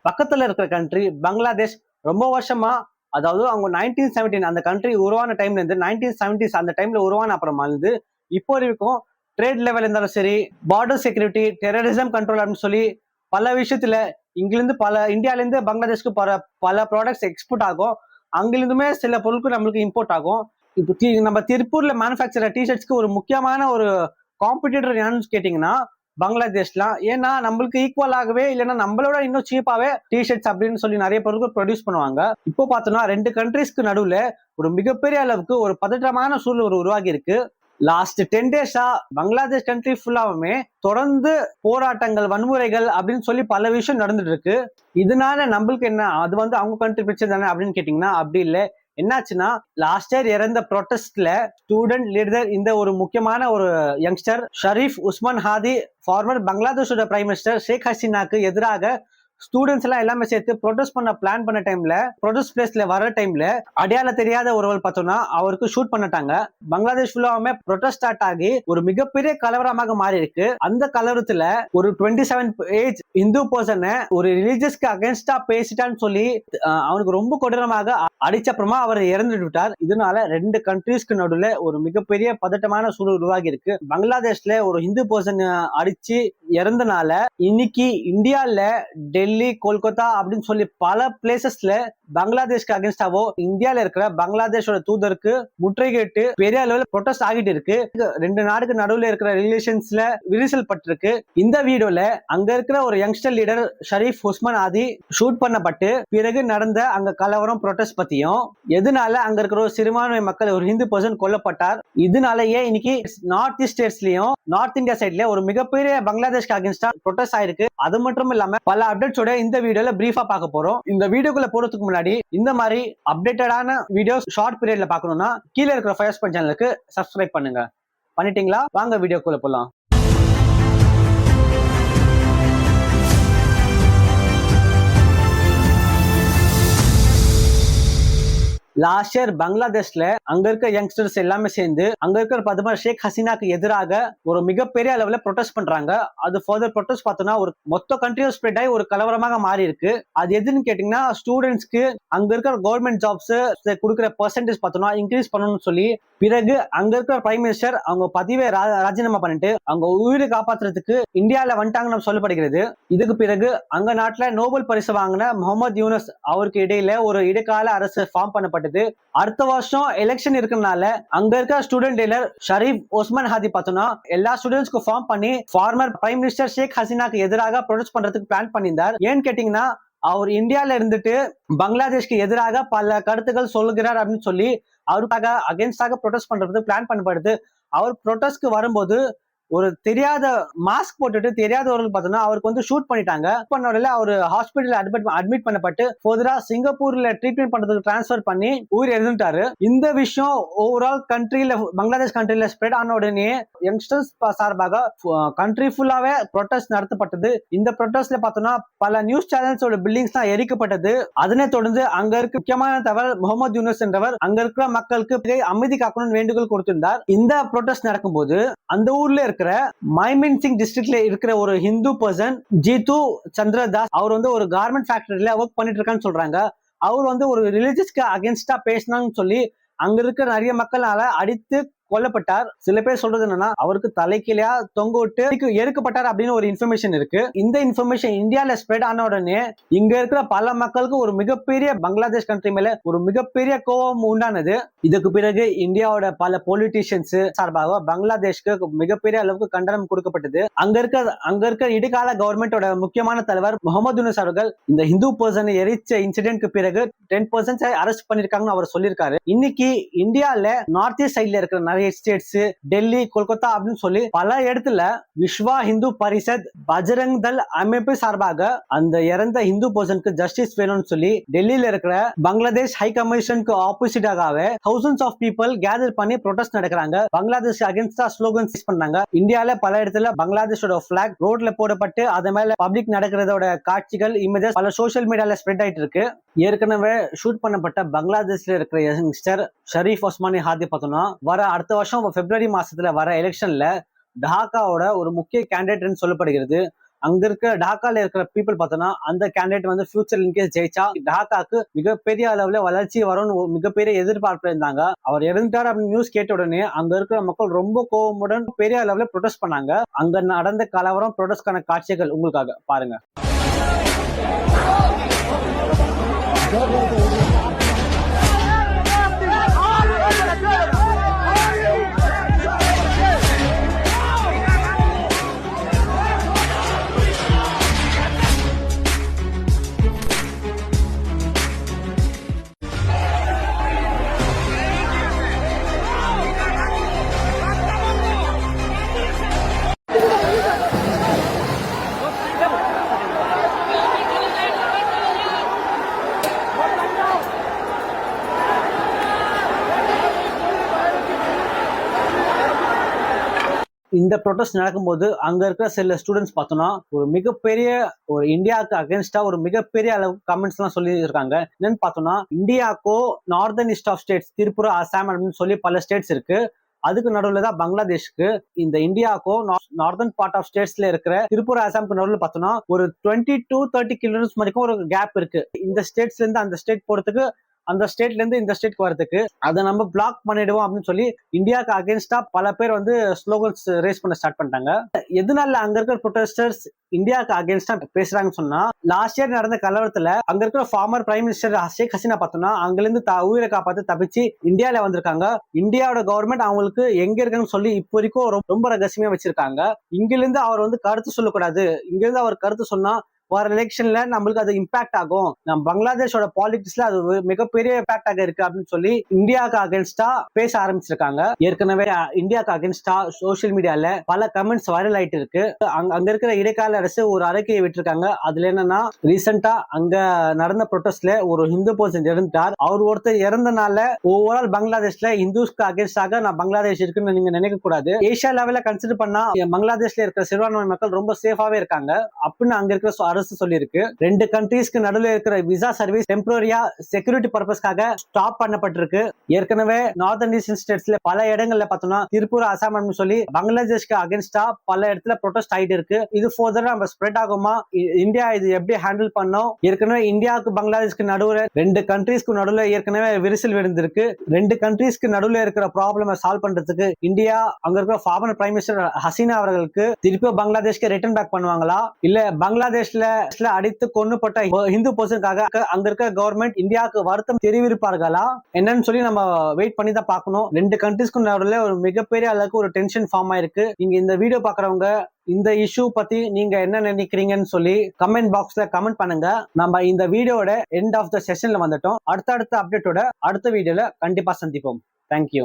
பக்கத்துல இருக்கிற கண்ட்ரி பங்களாதேஷ் ரொம்ப வருஷமா, அதாவது அவங்க 1917 அந்த கண்ட்ரி உருவான டைம்ல இருந்து 1970s அந்த டைம்ல உருவான அப்புறமா இருந்து இப்போ வரைக்கும் ட்ரேட் லெவல் இருந்தாலும் சரி, பார்டர் செக்யூரிட்டி, டெரரிசம் கண்ட்ரோல் அப்படின்னு சொல்லி பல விஷயத்துல இங்கிருந்து இந்தியால இருந்து பங்களாதேஷ்க்கு பல ப்ராடக்ட்ஸ் எக்ஸ்போர்ட் ஆகும். அங்கிருந்துமே சில பொருட்கள் நம்மளுக்கு இம்போர்ட் ஆகும். இப்போ நம்ம திருப்பூர்ல மேனுஃபேக்சர் டிஷர்ட்ஸ்க்கு ஒரு முக்கியமான ஒரு காம்படிட்டர் யாருன்னு கேட்டீங்கன்னா பங்களாதேஷ்லாம். ஏன்னா நம்மளுக்கு ஈக்குவலாகவே இல்லைன்னா நம்மளோட இன்னும் சீப்பாவே டிஷர்ட்ஸ் அப்படின்னு சொல்லி நிறைய பொருட்கள் ப்ரொடியூஸ் பண்ணுவாங்க. இப்போ பார்த்தோம்னா 2 கண்ட்ரீஸ்க்கு நடுவுல ஒரு மிகப்பெரிய அளவுக்கு ஒரு பதற்றமான சூழல் உருவாகி இருக்கு. லாஸ்ட் 10 டேஸா பங்களாதேஷ் கண்ட்ரி ஃபுல்லாவுமே தொடர்ந்து போராட்டங்கள், வன்முறைகள் அப்படின்னு சொல்லி பல விஷயம் நடந்துட்டு இருக்கு. இதனால நம்மளுக்கு என்ன, அது அவங்க கண்ட்ரி பிரச்சனை தானே அப்படின்னு கேட்டீங்கன்னா அப்படி இல்லை. என்னாச்சுன்னா லாஸ்ட் இயர் இறந்த ப்ரொட்டஸ்ட்ல ஸ்டூடெண்ட் லீடர் இந்த ஒரு முக்கியமான ஒரு யங்ஸ்டர் ஷரீஃப் உஸ்மான் ஹாதி, ஃபார்மர் பங்களாதேஷோட பிரைம் மினிஸ்டர் ஷேக் ஹசீனாக்கு எதிராக ஸ்டூடெண்ட்ஸ் எல்லாம் எல்லாமே சேர்த்து ப்ரொடெஸ்ட் பண்ண பிளான் பண்ண டைம்ல, ப்ரொடெஸ்ட் பிளேஸ்ல வர டைம்ல அடையாள தெரியாத ஒருவர் பார்த்தோம்னா அவருக்கு ஷூட் பண்ணிட்டாங்க. பங்களாதேஷ் ஃபுல்லாவுமே ப்ரொடெஸ்ட் ஸ்டார்ட் ஆகி ஒரு மிகப்பெரிய கலவரமாக மாறி இருக்கு. அந்த கலவரத்துல ஒரு 27 ஏஜ் இந்து பர்சனை ஒரு ரிலீஜியஸ்க்கு அகேன்ஸ்டா பேசிட்டான்னு சொல்லி அவனுக்கு ரொம்ப கொடூரமாக அடிச்ச அப்புறமா அவர் இறந்து விட்டார். இதனால 2 கண்ட்ரீஸ்க்கு நடுவுல ஒரு மிகப்பெரிய பதட்டமான சூழல் உருவாகி இருக்கு. பங்களாதேஷ்ல ஒரு இந்து பர்சன் அடிச்சு இறந்தனால இன்னைக்கு இந்தியால டெல்லி, கொல்கத்தா அப்படின்னு சொல்லி பல பிளேசஸ்ல பங்களாதேஷ்க்கு அகேன்ஸ்டாவோ இந்தியால இருக்கிற பங்களாதேஷோட தூதருக்கு முற்றுகையிட்டு பெரிய அளவில் ப்ரொடெஸ்ட் ஆகிட்டு இருக்கு. 2 நாடுக்கு நடுவுல இருக்கிற ரிலேஷன்ஸ்ல விரிசல் பட்டிருக்கு. இந்த வீடியோல அங்க இருக்கிற ஒரு யங்ஸ்டர் லீடர் ஷரீஃப் உஸ்மான் ஆதி ஷூட் பண்ணப்பட்டு பிறகு நடந்த அங்க கலவரம், ப்ரொடெஸ்ட் பத்தியும், எதனால அங்க இருக்கிற ஒரு சிறுபான்மை மக்கள் ஒரு ஹிந்து பர்சன் கொல்லப்பட்டார், இதனாலயே இன்னைக்கு நார்த் ஈஸ்ட் ஸ்டேட்ஸ்லயும் நார்த் இந்தியா சைட்ல ஒரு மிகப்பெரிய பங்களாதேஷ்க்கு அகேன்ஸ்டா ப்ரொடெஸ்ட் ஆயிருக்கு. அது மட்டும் இல்லாம பல அப்டேட்ஸோட இந்த வீடியோல பிரீஃபா பார்க்க போறோம். இந்த வீடியோக்குள்ள போறதுக்கு முன்னாடி இந்த மாதிரி அப்டேட்டடான வீடியோஸ் ஷார்ட் பீரியட்ல பார்க்கணும்னா கீழே இருக்கிற ஃபயர் ஸ்பாட் சேனலுக்கு சப்ஸ்கிரைப் பண்ணுங்க. பண்ணிட்டீங்களா? வாங்க வீடியோக்குள்ள போலாம். லாஸ்ட் இயர் பங்களாதேஷ்ல அங்க இருக்க யங்ஸ்டர்ஸ் எல்லாமே சேர்ந்து அங்க இருக்கிற பிரதமர் ஷேக் ஹசீனாக்கு எதிராக ஒரு மிகப்பெரிய அளவுல ப்ரொடெஸ்ட் பண்றாங்க. அது ஃபர்தர் ப்ரொடெஸ்ட் பார்த்தோம்னா ஒரு மொத்த கண்ட்ரியும் ஸ்ப்ரெட் ஆகி ஒரு கலவரமாக மாறி இருக்கு. அது எதுன்னு கேட்டீங்கன்னா ஸ்டூடெண்ட்ஸ்க்கு அங்க இருக்கிற கவர்மெண்ட் ஜாப்ஸ் கொடுக்குற பெர்சன்டேஜ் பார்த்தோம்னா இன்க்ரீஸ் பண்ணணும்னு சொல்லி பிறகு அங்க இருக்கிற பிரைம் மினிஸ்டர் அவங்க பதவியை ராஜினாமா பண்ணிட்டு அவங்க உயிரை காப்பாற்றுறதுக்கு இந்தியால வந்துட்டாங்கன்னு சொல்லப்படுகிறது. இதுக்கு பிறகு அங்க நாட்டுல நோபல் பரிசு வாங்கின முகமது யூனஸ் அவருக்கு இடையில ஒரு இடைக்கால அரசு ஃபார்ம் பண்ணப்பட்டது. அடுத்த வருஷம் எலெக்ஷன் இருக்கனால அங்க இருக்க ஸ்டூடெண்ட் லீடர் ஷரீஃப் உஸ்மான் ஹாதி பார்த்தோம்னா எல்லா ஸ்டூடெண்ட்ஸ்க்கு ஃபார்ம் பண்ணி ஃபார்மர் பிரைம் மினிஸ்டர் ஷேக் ஹசீனாக்கு எதிராக ப்ரொடெஸ்ட் பண்றதுக்கு பிளான் பண்ணியிருந்தார். ஏன்னு கேட்டீங்கன்னா அவர் இந்தியால இருந்துட்டு பங்களாதேஷ்க்கு எதிராக பல கருத்துக்கள் சொல்லுகிறார் அப்படின்னு சொல்லி அவருக்காக அகேன்ஸ்டாக ப்ரொடெஸ்ட் பண்றதுக்கு பிளான் பண்ணப்படுது. அவர் ப்ரொடெஸ்ட்க்கு வரும்போது ஒரு தெரியாத மாஸ்க் போட்டுட்டு தெரியாதவர்கள் பார்த்தோம்னா அவருக்கு ஷூட் பண்ணிட்டாங்க. பண்ணோட அவர் ஹாஸ்பிட்டல் அட்மிட் பண்ணப்பட்டு ஃபர்தரா சிங்கப்பூர்ல ட்ரீட்மெண்ட் பண்றதுக்கு டிரான்ஸ்பர் பண்ணி உயிர் இறந்துட்டாரு. இந்த விஷயம் ஓவரால் கண்ட்ரில, பங்களாதேஷ் கண்ட்ரில ஸ்ப்ரெட் ஆன உடனே யங்ஸ்டர்ஸ் சார்பாக கண்ட்ரி ஃபுல்லாவே ப்ரொடெஸ்ட் நடத்தப்பட்டது. இந்த ப்ரொடெஸ்ட்ல பார்த்தோம்னா பல நியூஸ் சேனல்ஸோட பில்டிங்ஸ் தான் எரிக்கப்பட்டது. அதனை தொடர்ந்து அங்க இருக்க முக்கியமான தகவல் முகமது யூனஸ் என்றவர் அங்க இருக்கிற மக்களுக்கு அமைதி காக்கணும்னு வேண்டுகோள் கொடுத்திருந்தார். இந்த ப்ரொடெஸ்ட் நடக்கும்போது அந்த ஊர்ல இருக்கிற மைமின் சிங் டிஸ்ட்ரிக்ட்ல இருக்கிற ஒரு ஹிந்து பர்சன் ஜீது சந்திரதாஸ் அவர் ஒரு கார்மெண்ட் ஃபேக்டரியில ஒர்க் பண்ணிட்டு இருக்கான்னு சொல்றாங்க. அவர் ஒரு ரிலிஜியஸ்க்கு அகேன்ஸ்டா பேசினான்னு சொல்லி அங்க இருக்கிற நிறைய மக்களால அடித்து கொல்லப்பட்டார். சில பேர் சொல்றது என்னன்னா அவருக்கு தலைக்கீழா தொங்க விட்டு எரிக்கப்பட்டார் அப்படின்னு ஒரு இன்ஃபர்மேஷன் இருக்கு. இந்த இன்ஃபர்மேஷன் இந்தியால ஸ்ப்ரெட் ஆன உடனே இங்க இருக்கிற பல மக்களுக்கு ஒரு மிகப்பெரிய பங்களாதேஷ் கண்ட்ரி மேல ஒரு மிகப்பெரிய கோபம் உண்டானது. இதுக்கு பிறகு இந்தியாவோட பல பொலிட்டீஷியன்ஸ் சார்பாக பங்களாதேஷ்க்கு மிகப்பெரிய அளவுக்கு கண்டனம் கொடுக்கப்பட்டது. அங்க இருக்க இடைக்கால கவர்மெண்டோட முக்கியமான தலைவர் முகமது யூனஸ் அவர்கள் இந்த ஹிந்து பர்சனை எரிச்ச இன்சிடென்ட்க்கு பிறகு 10% அரெஸ்ட் பண்ணிருக்காங்கன்னு அவர் சொல்லியிருக்காரு. இன்னைக்கு இந்தியால நார்த் ஈஸ்ட் சைட்ல இருக்கிற நிறைய ஸ்டேட்ஸ், டெல்லி, கொல்கத்தா அப்படின்னு சொல்லி பல இடத்துல விஸ்வா இந்து பரிஷத், பஜ்ரங் தள் அமைப்பு சார்பாக அந்த இறந்த இந்து பர்சனுக்கு ஜஸ்டிஸ் வேணும்னு சொல்லி டெல்லியில இருக்கிற பங்களாதேஷ் ஹை கமிஷனுக்கு ஆப்போசிட்டாகவே thousands ஆஃப் பீப்புள் கேதர் பண்ணி ப்ரொடெஸ்ட் நடக்கிறாங்க. பங்களாதேஷ் அகேன்ஸ்டா ஸ்லோகன்ஸ் யூஸ் பண்ணாங்க. இந்தியால பல இடத்துல பங்களாதேஷோட பிளாக் ரோட்ல போடப்பட்டு அது மேல பப்ளிக் நடக்கிறதோட காட்சிகள், இமேஜஸ் பல சோசியல் மீடியால ஸ்ப்ரெட் ஆயிட்டு இருக்கு. ஏற்கனவே ஷூட் பண்ணப்பட்ட பங்களாதேஷ்ல இருக்கிற யங்ஸ்டர் ஷரீஃப் உஸ்மான் ஹாதி பார்த்தோம்னா அடுத்த வருஷம் பிப்ரவரி மாசத்துல வர எலெக்ஷன்ல டாக்காவோட ஒரு முக்கிய கேண்டிடேட் சொல்லப்படுகிறது. அங்க இருக்க டாக்கால இருக்கிற பீப்புள் பார்த்தோம்னா அந்த கேண்டிடேட் வந்து ஃபியூச்சர் இன்கேஸ் ஜெயிச்சா டாக்காக்கு மிகப்பெரிய அளவுல வளர்ச்சி வரும்னு மிகப்பெரிய எதிர்பார்ப்பு இருந்தாங்க. அவர் இறந்துட்டார் அப்படின்னு நியூஸ் கேட்ட உடனே அங்க இருக்கிற மக்கள் ரொம்ப கோபமுடன் பெரிய அளவுல ப்ரொடெஸ்ட் பண்ணாங்க. அங்க நடந்த கலவரம் ப்ரொடெஸ்ட்கான காட்சிகள் உங்களுக்காக பாருங்க. இந்த ப்ரொடெஸ்ட் நடக்கும்போது அங்க இருக்கிற சில ஸ்டூடெண்ட்ஸ் பார்த்தோம்னா ஒரு மிகப்பெரிய ஒரு இந்தியாவுக்கு அகேன்ஸ்டா ஒரு மிகப்பெரிய அளவு கமெண்ட்ஸ் எல்லாம் சொல்லி இருக்காங்க. என்னன்னு பார்த்தோம்னா இந்தியாவுக்கோ northern east of states Tripura Assam அப்படின்னு சொல்லி பல ஸ்டேட்ஸ் இருக்கு. அதுக்கு நடுவில் தான் பங்களாதேஷ்க்கு. இந்த இந்தியாவுக்கும் நார்தன் பார்ட் ஆஃப் ஸ்டேட்ஸ்ல இருக்கிற திரிபுரா அசாமுக்கு நடுவில் பார்த்தோம்னா ஒரு 20 to 30 கிலோமீட்டர்ஸ் வரைக்கும் ஒரு கேப் இருக்கு. இந்த ஸ்டேட்ஸ்ல இருந்து அந்த ஸ்டேட் போறதுக்கு, அந்த ஸ்டேட்ல இருந்து இந்த ஸ்டேட்க்கு வரதுக்கு. அதை நம்ம பிளாக் பண்ணிடுவோம் அப்படின்னு சொல்லி இந்தியாவுக்கு அகேன்ஸ்டா பல பேர் வந்து ஸ்லோகன்ஸ் ரேஸ் பண்ண ஸ்டார்ட் பண்ணிட்டாங்க. எதனால அங்க இருக்கிற ப்ரொடெஸ்டர்ஸ் இந்தியாவுக்கு அகேன்ஸ்டா பேசுறாங்கன்னு சொன்னா, லாஸ்ட் இயர் நடந்த கலவரத்துல அங்க இருக்கிற former prime minister Sheikh Hasina பார்த்தோம்னா அங்கிருந்து உயிரை காப்பாத்து தப்பிச்சு இந்தியாவில வந்திருக்காங்க. இந்தியாவோட கவர்மெண்ட் அவங்களுக்கு எங்க இருக்குன்னு சொல்லி இப்போ வரைக்கும் ரொம்ப ரகசியமா வச்சிருக்காங்க. இங்கிருந்து அவர் வந்து கருத்து சொல்லக்கூடாது, இங்கிருந்து அவர் கருத்து சொன்னா வர எலெக்ஷன்ல நம்மளுக்கு அது இம்பாக்ட் ஆகும், நம்ம பங்களாதேஷோட பாலிடிக்ஸ்ல அது மிகப்பெரிய இம்பாக்ட் ஆக இருக்கு அப்படின்னு சொல்லி இந்தியாவுக்கு அகேன்ஸ்டா பேச ஆரம்பிச்சிருக்காங்க. ஏற்கனவே இந்தியாவுக்கு அகேன்ஸ்டா சோசியல் மீடியால பல கமெண்ட்ஸ் வைரல் ஆயிட்டு இருக்கு. அங்க இருக்கிற இடைக்கால அரசு ஒரு அறிக்கையை விட்டுருக்காங்க. அதுல என்னன்னா, ரீசெண்டா அங்க நடந்த ப்ரொடெஸ்ட்ல ஒரு ஹிந்து பர்சன் இறந்துட்டார். அவர் ஒருத்தர் இறந்தனால ஓவரால் பங்களாதேஷ்ல இந்துஸ்க்கு அகேன்ஸ்டாக நான் பங்களாதேஷ் இருக்குன்னு நீங்க நினைக்க கூடாது. ஏசியா லெவல்ல கன்சிடர் பண்ணா பங்களாதேஷ்ல இருக்கிற சிறுபான்மை மக்கள் ரொம்ப சேஃபாவே இருக்காங்க அப்படின்னு அங்க இருக்கிற அரசு சொல்லியிருக்கு. ரெண்டு கண்ட்ரீஸ்க்கு நடுவில் இருக்கிற விசா சர்வீஸ் டெம்பரரியா செக்யூரிட்டி பர்பஸ்க்காக ஸ்டாப் பண்ணப்பட்டிருக்கு. ஏற்கனவே நார்தன் ஈஸ்டர்ன் ஸ்டேட்ஸ்ல பல இடங்கள்ல பார்த்தோம்னா திரிபுரா அசாம் சொல்லி பங்களாதேஷ்க்கு அகேன்ஸ்டா பல இடத்துல ப்ரொடெஸ்ட் ஆயிட்டு இருக்கு. இது ஃபர்தரா நம்ம ஸ்ப்ரெட் ஆகுமா, இந்தியா இது எப்படி ஹேண்டில் பண்ணோம்? ஏற்கனவே இந்தியாவுக்கு பங்களாதேஷ்க்கு நடுவில் ரெண்டு கண்ட்ரீஸ்க்கு நடுவில் ஏற்கனவே விரிசல் விழுந்திருக்கு. ரெண்டு கண்ட்ரீஸ்க்கு நடுவில் இருக்கிற ப்ராப்ளம் சால்வ் பண்றதுக்கு இந்தியா அங்க இருக்கிற ஃபார்மர் பிரைம் மினிஸ்டர் ஹசீனா அவர்களுக்கு திருப்பி பங்களாதேஷ்க்கு ரிட்டர்ன் பேக் பண்ணுவாங்களா, இல்ல பங்களாதேஷ்ல அடித்து கொன்னுப்பட்ட இந்து பர்சனுக்காக அங்க இருக்க கவர்மெண்ட் இந்தியாவுக்கு வருத்தம் தெரிவிப்பார்களா என்னன்னு சொல்லி நம்ம வெயிட் பண்ணி தான் பார்க்கணும். ரெண்டு கண்ட்ரீஸ்க்கு நடுவில் ஒரு மிகப்பெரிய அளவுக்கு ஒரு டென்ஷன் ஃபார்ம் ஆயிருக்கு. நீங்க இந்த வீடியோ பாக்குறவங்க இந்த இஷ்யூ பத்தி நீங்க என்ன நினைக்கிறீங்கன்னு சொல்லி கமெண்ட் பாக்ஸ்ல கமெண்ட் பண்ணுங்க. நம்ம இந்த வீடியோட எண்ட் ஆஃப் த செஷன்ல வந்துட்டோம். அடுத்த அப்டேட்டோட அடுத்த வீடியோல கண்டிப்பா சந்திப்போம். தேங்க்யூ.